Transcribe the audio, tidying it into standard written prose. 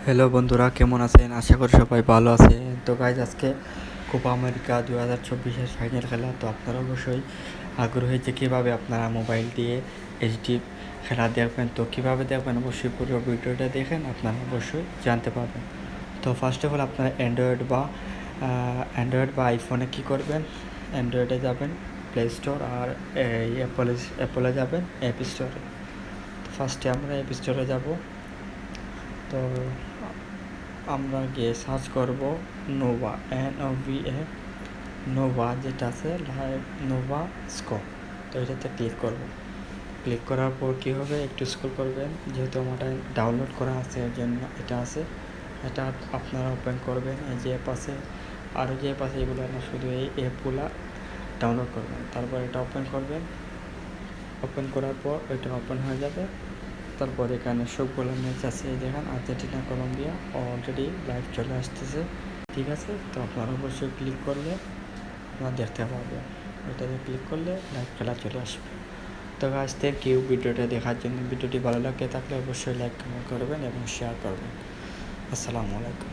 Hello বন্ধুরা, কেমন আছেন? আশা করি সবাই ভালো আছে। তো গাইজ, আজকে কোপা আমেরিকা 2024-এর ফাইনাল খেলা। তো আপনারা অবশ্যই আগ্রহী যে কীভাবে আপনারা মোবাইল দিয়ে এইচডি খেলা দেখবেন। তো কীভাবে দেখবেন, অবশ্যই পুরো ভিডিওটা দেখেন, আপনারা অবশ্যই জানতে পারবেন। তো ফার্স্ট অফ অল আপনারা অ্যান্ড্রয়েড বা আইফোনে কী করবেন, অ্যান্ড্রয়েডে যাবেন প্লে স্টোর, আর অ্যাপলে যাবেন অ্যাপ স্টোরে। তো ফার্স্টে আমরা অ্যাপ স্টোরে যাব। তো আমরা গিয়ে সার্চ করব নোভা, NOVA, নোভা যেটা আছে লাইভ নোভা স্কোপ। তো এটাতে ক্লিক করব। ক্লিক করার পর কী হবে, একটু স্ক্রল করবেন। যেহেতু আমারটা ডাউনলোড করা আছে এর জন্য এটা আছে, এটা আপনারা ওপেন করবেন। এই যে অ্যাপ আছে, আরও যে অ্যাপ আছে, এগুলো না, শুধু এই অ্যাপগুলো ডাউনলোড করবেন। তারপর এটা ওপেন করবেন। ওপেন করার পর এটা ওপেন হয়ে যাবে। তারপর এখানে সবগুলো ম্যাচ আছে, দেখেন আর্জেন্টিনা কলম্বিয়া অলরেডি লাইভ চলে আসতেছে। ঠিক আছে, তো আপনারা অবশ্যই ক্লিক করলে আপনারা দেখতে পাবেন। এটাতে ক্লিক করলে লাইভ খেলা চলে আসবে। তো গাইস, থ্যাংক ইউ ভিডিওটা দেখার জন্য। ভিডিওটি ভালো লাগে থাকলে অবশ্যই লাইক কমেন্ট করবেন এবং শেয়ার করবেন। আসসালামু আলাইকুম।